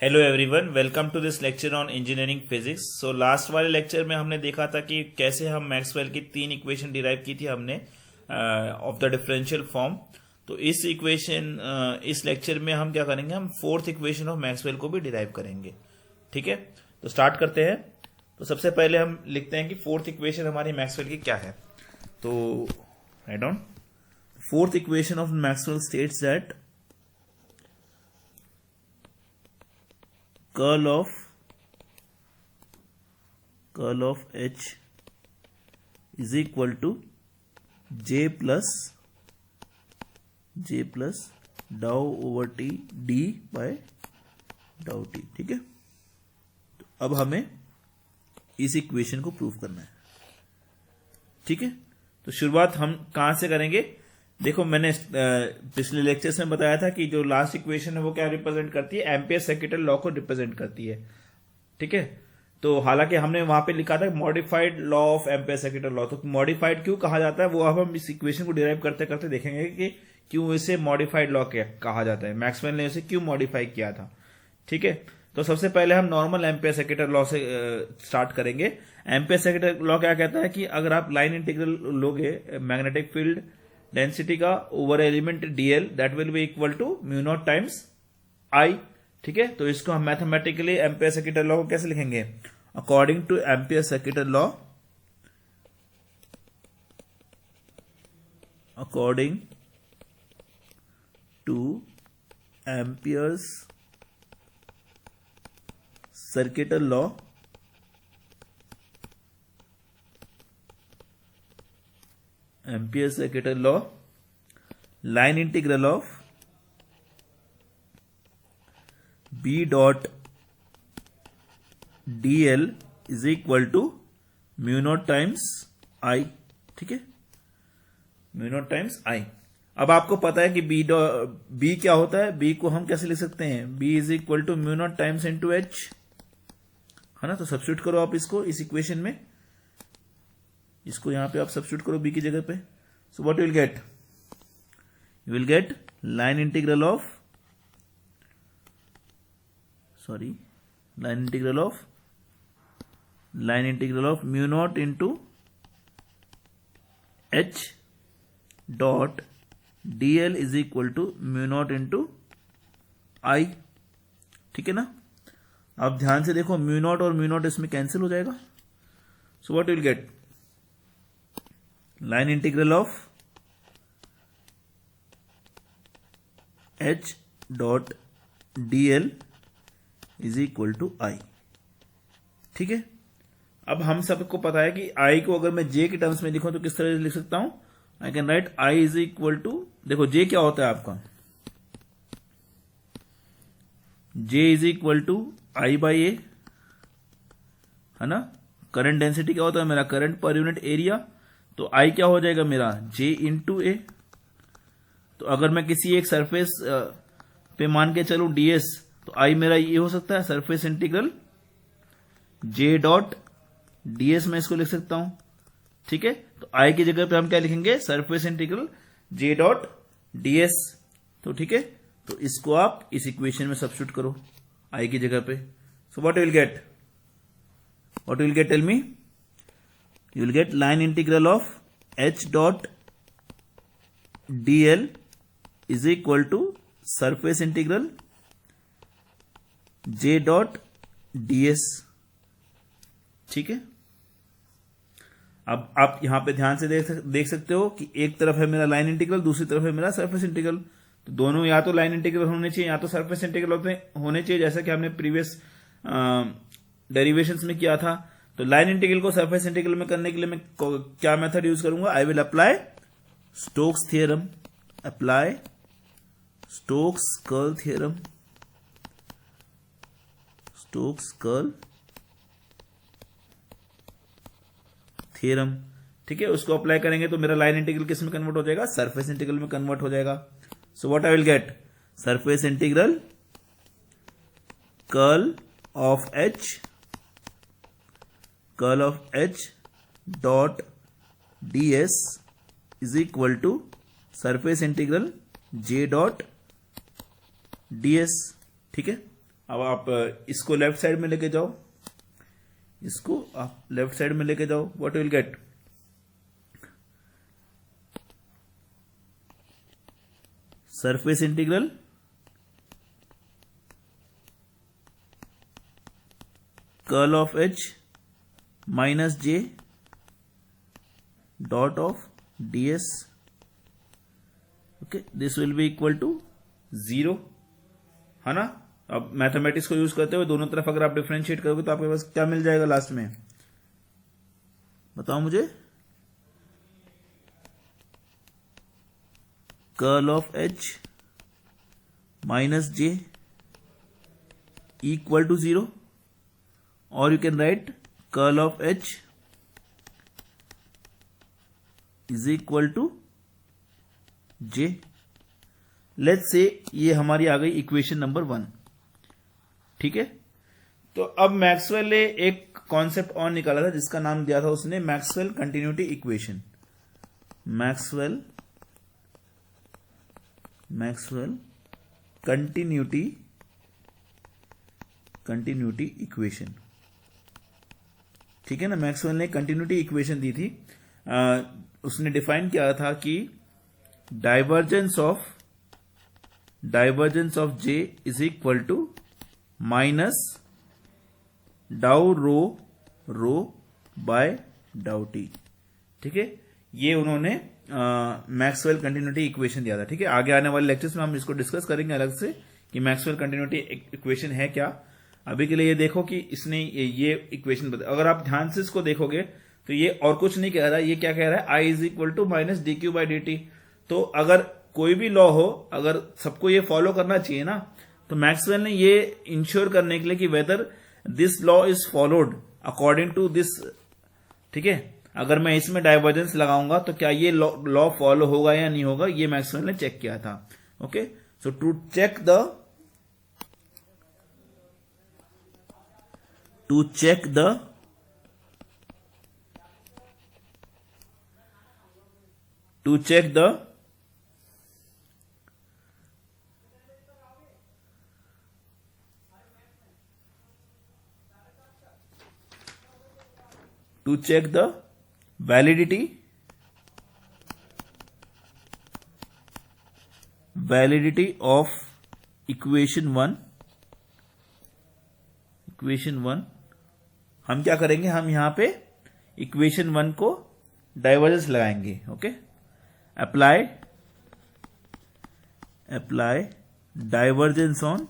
Hello everyone, welcome to this lecture on engineering physics. So last वाले lecture में हमने देखा था कि कैसे हम मैक्सवेल की तीन इक्वेशन डिराइव की थी हमने ऑफ द डिफरेंशियल फॉर्म। तो इस लेक्चर में हम क्या करेंगे, हम फोर्थ इक्वेशन ऑफ मैक्सवेल को भी डिराइव करेंगे। ठीक है, तो स्टार्ट करते हैं। तो सबसे पहले हम लिखते हैं कि फोर्थ इक्वेशन हमारी मैक्सवेल की क्या है। तो write down, fourth equation of Maxwell states that curl of H is equal to J plus डाउ over T D by dow t. ठीक है, तो अब हमें इस इक्वेशन को प्रूव करना है। ठीक है, तो शुरुआत हम कहां से करेंगे। देखो, मैंने पिछले लेक्चर्स में बताया था कि जो लास्ट इक्वेशन है वो क्या रिप्रेजेंट करती है, एम्पियर सेकेंडल लॉ को रिप्रेजेंट करती है। ठीक है, तो हालांकि हमने वहां पे लिखा था modified law of Ampere circuital law. तो मॉडिफाइड क्यों कहा जाता है वो अब हम इस इक्वेशन को डिराइव करते करते देखेंगे कि क्यों इसे मॉडिफाइड लॉ कहा जाता है, मैक्सवेल ने इसे क्यों मॉडिफाई किया था। ठीक है, तो सबसे पहले हम नॉर्मल एम्पियर सेकेंडल लॉ से स्टार्ट करेंगे। एम्पियर सेकेंडल लॉ क्या कहता है कि अगर आप लाइन इंटीग्रल लोगे मैग्नेटिक फील्ड डेंसिटी का over element d l, that will be equal to mu naught times I. ठीक है, तो इसको हम मैथमेटिकली एम्पियर सेकेंडल लॉ को कैसे लिखेंगे, according to Ampere circuital law, according to Ampere's circuital law, Ampere circuital law, line integral of B dot DL is equal to mu naught times I. ठीक है, म्यू नॉट टाइम्स आई। अब आपको पता है कि बी क्या होता है, बी को हम कैसे लिख सकते हैं, B is equal to mu naught times into H, है ना। तो सब्स्टिट्यूट करो आप इसको इस इक्वेशन में, इसको यहां पे आप सब्स्टिट्यूट करो बी की जगह पे। So what you will get, you will get line integral of mu naught into H dot DL is equal to mu naught into I. ठीक है ना, अब ध्यान से देखो, म्यू नॉट और म्यू नॉट इसमें कैंसिल हो जाएगा। So what you will get, line integral of H dot DL is equal to I. ठीक है, अब हम सबको पता है कि आई को अगर मैं जे के टर्म्स में लिखूं तो किस तरह से लिख सकता हूं, I can write I is equal to, देखो जे क्या होता है आपका, J is equal to I by A, है ना। करंट डेंसिटी क्या होता है मेरा, करंट पर यूनिट एरिया, तो आई क्या हो जाएगा मेरा, जे इंटू ए। तो अगर मैं किसी एक सरफेस पे मान के चलूं डीएस, तो आई मेरा ये हो सकता है surface integral J dot DS, में इसको लिख सकता हूं। ठीक है, तो आई की जगह पे हम क्या लिखेंगे, surface integral J dot DS. तो ठीक है, तो इसको आप इस इक्वेशन में सब्स्टिट्यूट करो आई की जगह पे। So what you will get, tell me, you will get line integral of h dot dl is equal to surface integral j dot ds। ठीक है, अब आप यहां पे ध्यान से देख सकते हो कि एक तरफ है मेरा लाइन इंटीग्रल, दूसरी तरफ है मेरा सरफेस इंटीग्रल। तो दोनों या तो लाइन इंटीग्रल होने चाहिए या तो सरफेस इंटीग्रल होने चाहिए, जैसा कि हमने प्रीवियस डेरिवेशंस में किया था। तो लाइन इंटीग्रल को सरफेस इंटीग्रल में करने के लिए मैं क्या मेथड यूज करूंगा, I will apply Stokes theorem, apply Stokes curl theorem, Stokes curl theorem. ठीक है, उसको अप्लाई करेंगे तो मेरा लाइन इंटीग्रल किस में कन्वर्ट हो जाएगा, सरफेस इंटीग्रल में कन्वर्ट हो जाएगा। So what I will get, surface integral curl of H dot ds is equal to surface integral j dot ds। ठीक है, अब आप इसको लेफ्ट साइड में लेके जाओ, इसको आप लेफ्ट साइड में लेके जाओ, what will get, surface integral curl of H minus J dot of ds, okay, this will be equal to 0, है ना। अब मैथमेटिक्स को यूज करते हुए दोनों तरफ अगर आप डिफरेंशिएट करोगे तो आपके पास क्या मिल जाएगा लास्ट में, बताओ मुझे, curl of H minus J equal to 0, और you can write curl of H is equal to J. Let's say ये हमारी आ गई इक्वेशन नंबर 1, ठीक है। तो अब मैक्सवेल ने एक कॉन्सेप्ट और निकाला था जिसका नाम दिया था उसने Maxwell continuity equation, Maxwell continuity equation, ठीक है ना। मैक्सवेल ने कंटिन्यूटी इक्वेशन दी थी, उसने डिफाइन किया था कि divergence of J is equal to minus dow rho bye dow t, ठीक है। ये उन्होंने मैक्सवेल कंटिन्यूटी इक्वेशन दिया था, ठीक है। आगे आने वाले लेक्चर्स में हम इसको डिस्कस करेंगे अलग से कि मैक्सवेल कंटिन्यूटी इक्वेशन है क्या। अभी के लिए ये देखो कि इसने ये इक्वेशन बता, अगर आप ध्यान से इसको देखोगे तो ये और कुछ नहीं कह रहा, ये क्या कह रहा है, I is equal to minus D Q by D T. तो अगर कोई भी लॉ हो, अगर सबको ये फॉलो करना चाहिए ना, तो मैक्सवेल ने ये इंश्योर करने के लिए कि whether this law is followed according to this, ठीक है, अगर मैं इसमें डाइवर्जेंस लगाऊंगा तो क्या ये लॉ फॉलो होगा या नहीं होगा, ये मैक्सवेल ने चेक किया था। Okay, so to check the validity of equation 1, हम क्या करेंगे, हम यहां पे इक्वेशन 1 को डाइवर्जेंस लगाएंगे। Okay, apply divergence on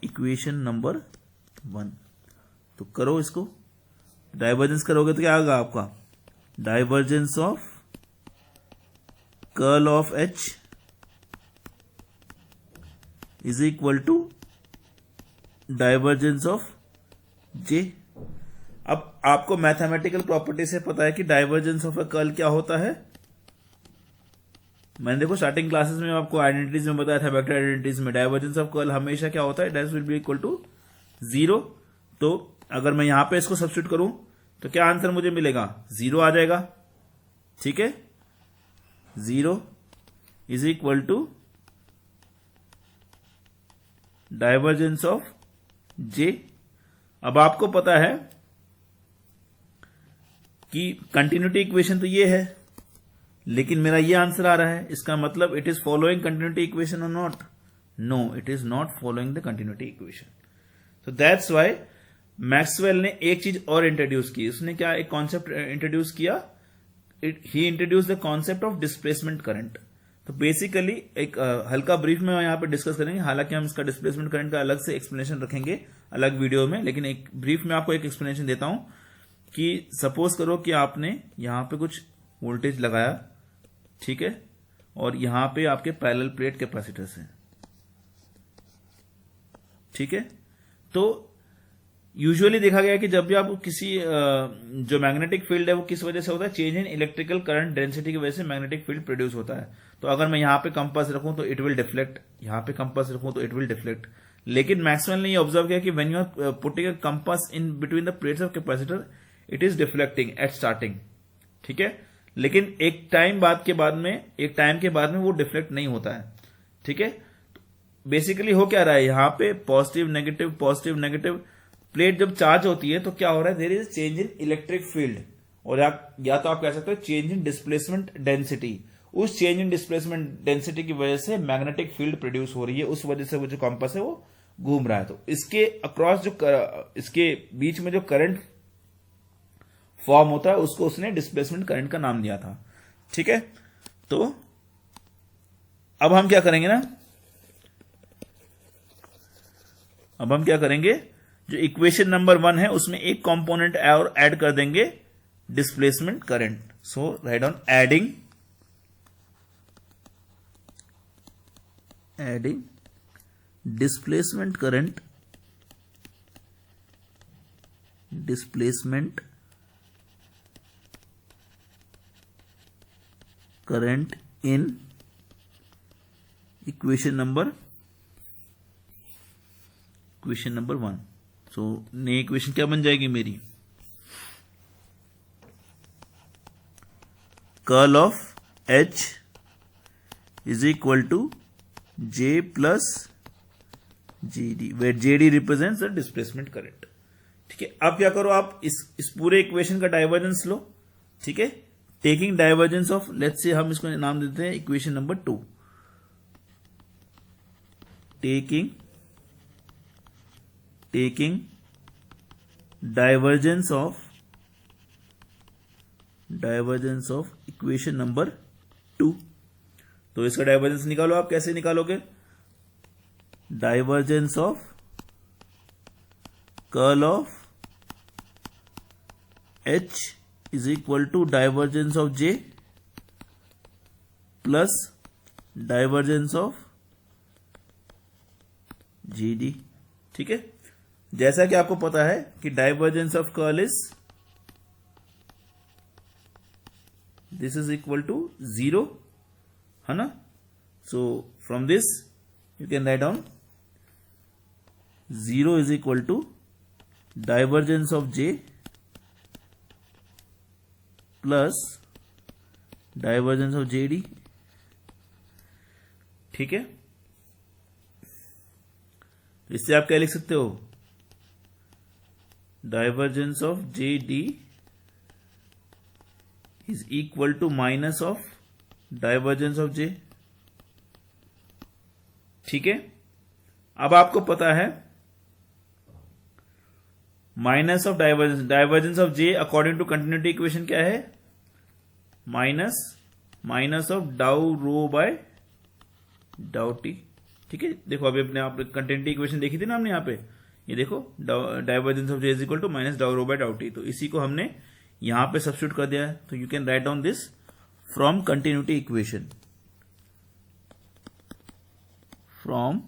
equation number 1। तो करो इसको, डाइवर्जेंस करोगे तो क्या आएगा आपका, divergence of curl of H is equal to divergence of J. अब आपको मैथमेटिकल प्रॉपर्टी से पता है कि डाइवर्जेंस ऑफ अ कर्ल क्या होता है। मैंने देखो स्टार्टिंग क्लासेस में आपको आइडेंटिटीज में बताया था, वेक्टर आइडेंटिटीज में डाइवर्जेंस ऑफ कर्ल हमेशा क्या होता है, dash will be equal to 0। तो अगर मैं यहां पे इसको सब्स्टिट्यूट करूं तो क्या आंसर मुझे मिलेगा, 0 आ जाएगा, ठीक है। 0 is equal to divergence of J. अब आपको पता है कि कंटिन्यूटी इक्वेशन तो ये है, लेकिन मेरा ये आंसर आ रहा है, इसका मतलब it is following continuity equation or not, no it is not following the continuity equation. तो दैट्स वाई मैक्सवेल ने एक चीज और इंट्रोड्यूस की, उसने क्या एक कॉन्सेप्ट इंट्रोड्यूस किया, he introduce the concept of displacement current. तो बेसिकली एक हल्का ब्रीफ में यहां पे डिस्कस करेंगे, हालांकि हम इसका डिस्प्लेसमेंट करंट का अलग से एक्सप्लेनेशन रखेंगे अलग वीडियो में, लेकिन एक ब्रीफ में आपको एक एक्सप्लेनेशन देता हूं कि सपोज करो कि आपने यहां पे कुछ वोल्टेज लगाया, ठीक है, और यहां पे आपके पैरेलल प्लेट कैपेसिटर्स हैं, ठीक है। तो यूजुअली देखा गया है कि जब भी आप किसी जो मैग्नेटिक फील्ड है वो किस वजह से होता है, change in electrical current density की वजह से मैग्नेटिक फील्ड प्रोड्यूस होता है। तो अगर मैं यहां पे कंपास रखूं तो इट विल डिफ्लेक्ट, यहां पे कंपास रखूं तो इट विल डिफ्लेक्ट। लेकिन मैक्सवेल ने ये ऑब्जर्व किया कि when you are putting a compass in between the plates of capacitor it is deflecting at starting, ठीक है। लेकिन एक टाइम के बाद में वो डिफ्लेक्ट नहीं होता है, ठीक है। बेसिकली हो क्या रहा है यहाँ पे, पॉजिटिव नेगेटिव। प्लेट जब चार्ज होती है तो क्या हो रहा है, there is change in electric field, और या तो आप कह सकते हो चेंज इन डिस्प्लेसमेंट डेंसिटी। उस चेंज इन डिस्प्लेसमेंट डेंसिटी की वजह से मैग्नेटिक फील्ड प्रोड्यूस हो रही है, उस वजह से वो जो कंपास है वो घूम रहा है। तो इसके अक्रॉस इसके बीच में जो करंट फॉर्म होता है उसको उसने डिस्प्लेसमेंट करंट का नाम दिया था। ठीक है, तो अब हम क्या करेंगे ना, अब हम क्या करेंगे, जो इक्वेशन नंबर 1 है उसमें एक कंपोनेंट और ऐड कर देंगे, displacement current. So right on adding displacement current in equation number 1। सो नई इक्वेशन क्या बन जाएगी मेरी, curl of H is equal to J plus GD, where JD represents the displacement current. ठीक है, अब क्या करो, आप इस पूरे इक्वेशन का डाइवर्जेंस लो। ठीक है, taking divergence of, let's say हम इसको नाम देते हैं equation number 2। Taking divergence of equation number 2। तो इसका डाइवर्जेंस निकालो, आप कैसे निकालोगे, divergence of curl of H is equal to divergence of J plus divergence of GD। ठीक है, जैसा कि आपको पता है कि divergence of curl is this is equal to 0, है ना। So from this you can write down 0 is equal to divergence of J plus divergence of JD। ठीक है, इससे आप क्या लिख सकते हो, divergence of JD is equal to minus of divergence of J। ठीक है, अब आपको पता है minus of divergence of J according to continuity equation क्या है, माइनस ऑफ डाउ रो बाय डाउ टी। ठीक है, देखो अभी अपने आप कंटिन्यूटी इक्वेशन देखी थी ना हमने, यहाँ पे ये देखो divergence of J is equal to minus dow rho bye dow t. तो इसी को हमने यहां पे सब्स्टिट्यूट कर दिया है। तो you can write down this from continuity equation, from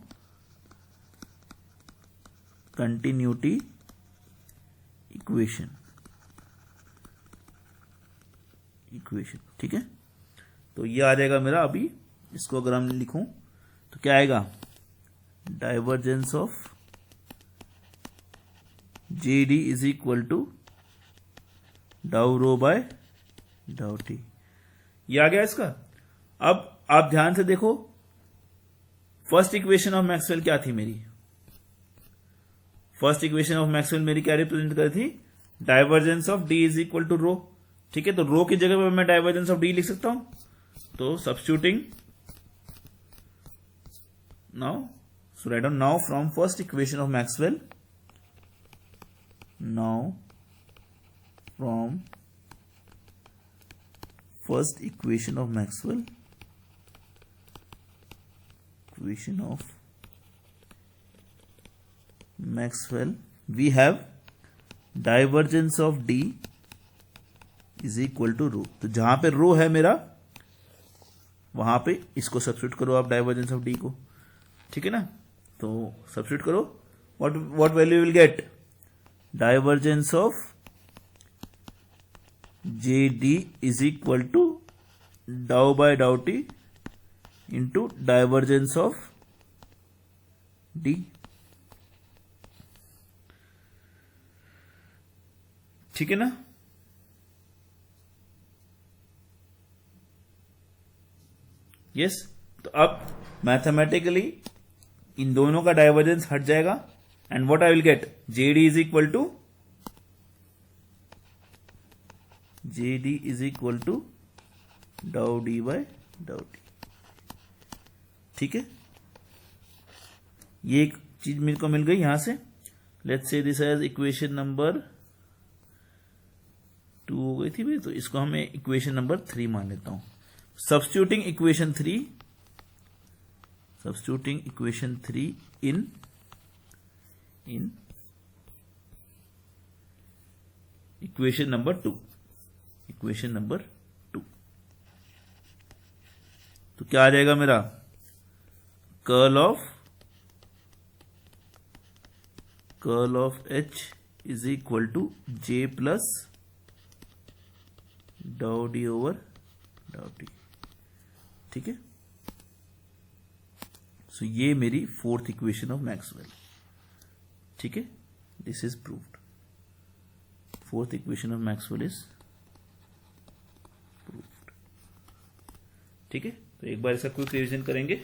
continuity equation. ठीक है, तो ये आ जाएगा मेरा, अभी इसको अगर हम लिखूं तो क्या आएगा, divergence of JD is equal to dow rho bye dow T. ये आ गया इसका। अब आप ध्यान से देखो, फर्स्ट इक्वेशन ऑफ मैक्सवेल क्या थी मेरी, फर्स्ट इक्वेशन ऑफ मैक्सवेल मेरी क्या रिप्रेजेंट कर थी, divergence of D is equal to rho. ठीक है, तो रो की जगह पर मैं डाइवर्जेंस ऑफ D लिख सकता हूं। तो substituting now, so write down now from first equation of Maxwell, now from first equation of Maxwell, we have divergence of D is equal to rho। तो जहां पे रो है मेरा वहां पे इसको सब्स्टिट्यूट करो आप, डाइवर्जेंस ऑफ D को। ठीक है ना, तो सब्स्टिट्यूट करो, what value you will get, divergence of JD is equal to dow by dow t into divergence of D। ठीक है ना, यस। तो अब मैथमेटिकली इन दोनों का डाइवर्जेंस हट जाएगा and what I will get, JD is equal to dow D by dow t. ठीक है, ये एक चीज मेरे को मिल गई यहां से। Let's say this as equation number 2 हो गई थी भाई, तो इसको हमें इक्वेशन नंबर 3 मान लेता हूं। Substituting equation 3 in equation number 2, तो क्या आ जाएगा मेरा, curl of H is equal to J plus dow D over dow t. ठीक है, सो ये मेरी फोर्थ इक्वेशन ऑफ मैक्सवेल। ठीक है, this is proved, fourth equation of Maxwell is proved. ठीक है, तो एक बार इसका क्विक रिवीजन करेंगे।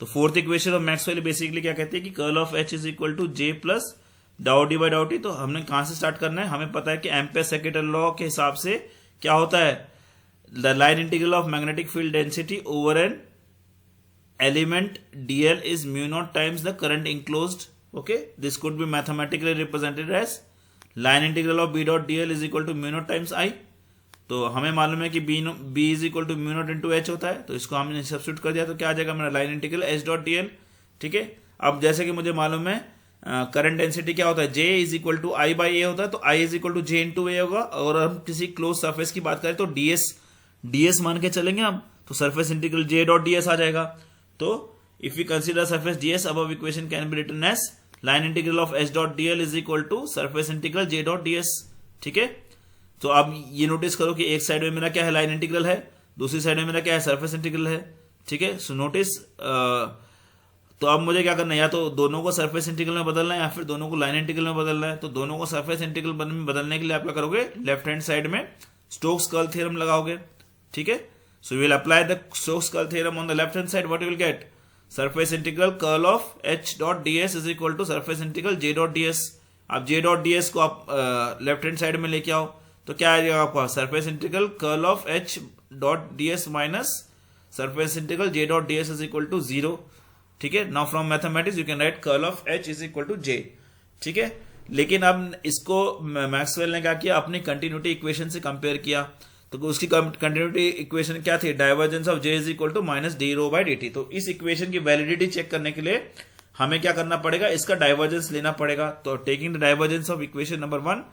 तो fourth equation of Maxwell basically क्या कहते हैं कि curl of H is equal to J plus dow D by dow t. तो हमने कहां से स्टार्ट करना है, हमें पता है कि एम्पेयर सेकेंड लॉ के हिसाब से क्या होता है, the line integral of magnetic field density over an element dl is mu naught times the current enclosed. Okay, this could be mathematically represented as line integral of b dot dl is equal to mu naught times I. तो हमें मालूम है कि b is equal to mu naught into h होता है, तो इसको हमने सब्स्टिट्यूट कर दिया तो क्या आ जाएगा मेरा line integral h dot dl। ठीक है, अब जैसे कि मुझे मालूम है करंट डेंसिटी क्या होता है, J is equal to I by A होता है, तो I is equal to J into ए होगा। और हम किसी क्लोज सरफेस की बात करें तो ds मान के चलेंगे हम, तो surface integral J dot ds आ जाएगा। तो if you consider surface ds, above equation can be written as line integral of h dot dl is equal to surface integral J dot ds। ठीक है, तो अब ये नोटिस करो कि एक साइड में मेरा क्या है, लाइन इंटीग्रल है, दूसरी साइड में मेरा क्या है, सरफेस इंटीग्रल है। ठीक है, सो नोटिस तो अब मुझे क्या करना है, या तो दोनों को सरफेस इंटीग्रल में बदलना है या फिर दोनों को लाइन इंटीग्रल में बदलना है। तो दोनों को सरफेस इंटीग्रल में बदलने के लिए आप क्या करोगे, लेफ्ट हैंड साइड में स्टोक्स कर्ल थ्योरम लगाओगे। ठीक है, so you will apply the Stokes curl theorem on the left hand side, what you will get, surface integral curl of H dot ds is equal to surface integral J dot ds। अब J dot ds को आप left hand side में लेके आओ तो क्या आ जाएगा आपका, surface integral curl of H dot ds minus surface integral J dot ds is equal to 0। ठीक है, now from mathematics you can write curl of H is equal to J। ठीक है, लेकिन अब इसको मैक्सवेल ने क्या किया, अपनी कंटिन्यूटी इक्वेशन से कंपेयर किया। तो उसकी कंटिन्यूटी इक्वेशन क्या थी, divergence of J is equal to minus d rho by dt। तो इस इक्वेशन की वैलिडिटी चेक करने के लिए हमें क्या करना पड़ेगा, इसका डाइवर्जेंस लेना पड़ेगा। तो taking the divergence of equation number 1,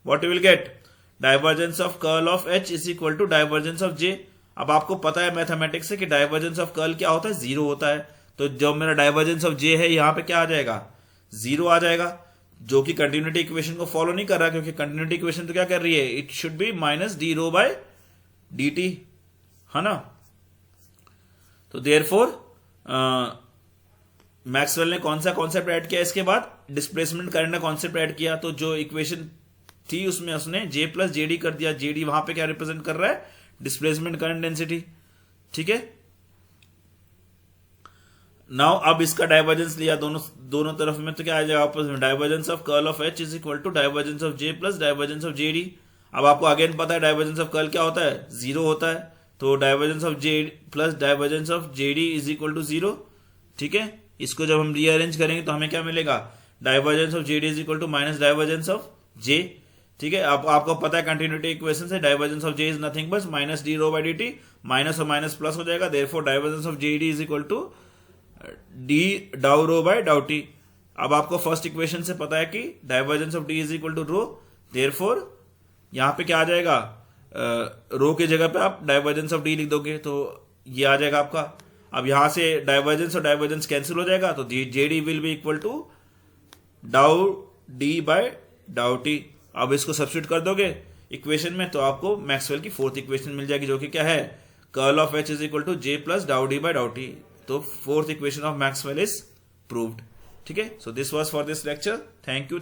what you will get, divergence of curl of H is equal to divergence of J। अब आपको पता है मैथमेटिक्स से कि डाइवर्जेंस ऑफ कर्ल क्या होता है, 0 होता है। तो जब मेरा डाइवर्जेंस ऑफ J है यहां पे क्या आ जाएगा, 0 आ जाएगा, जो कि कंटिन्यूटी इक्वेशन को फॉलो नहीं कर रहा, क्योंकि कंटिन्यूटी इक्वेशन तो क्या कर रही है, it should be minus d rho by dt, है ना। तो देयरफॉर मैक्सवेल ने कौन सा कॉन्सेप्ट ऐड किया, इसके बाद डिस्प्लेसमेंट करंट का कॉन्सेप्ट ऐड किया। तो जो इक्वेशन थी उसमें उसने J प्लस JD कर दिया। JD वहां पे क्या रिप्रेजेंट कर रहा है, डिस्प्लेसमेंट करंट डेंसिटी। ठीक है, नाउ अब इसका डाइवर्जेंस लिया दोनों तरफ में, तो क्या आ जाएगा आपस में, divergence of curl of H is equal to divergence of J plus divergence of JD। अब आपको अगेन पता है डाइवर्जेंस ऑफ कर्ल क्या होता है, 0 होता है। तो divergence of J plus divergence of JD is equal to 0। ठीक है, इसको जब हम रीअरेंज करेंगे तो हमें क्या मिलेगा, divergence of JD is equal to minus divergence of J। ठीक है, आपको पता है कंटिन्यूटी इक्वेशन से divergence of J is nothing but minus d rho by dt, minus और माइनस प्लस हो जाएगा। Therefore divergence of JD is equal to d dow rho bye dow t. अब आपको फर्स्ट इक्वेशन से पता है कि divergence of D is equal to rho, therefore यहां पे क्या आ जाएगा, रो की जगह पे आप डाइवर्जेंस ऑफ डी लिख दोगे तो ये आ जाएगा आपका। अब यहां से डाइवर्जेंस और डाइवर्जेंस कैंसिल हो जाएगा, तो JD will be equal to dow D by dow t. अब इसको सब्स्टिट्यूट कर दोगे इक्वेशन में तो आपको मैक्सवेल की फोर्थ इक्वेशन मिल जाएगी, जो कि क्या है, curl of H is equal to J plus dow D by dow t. तो fourth equation of Maxwell is proved. ठीक है, so this was for this lecture. Thank you.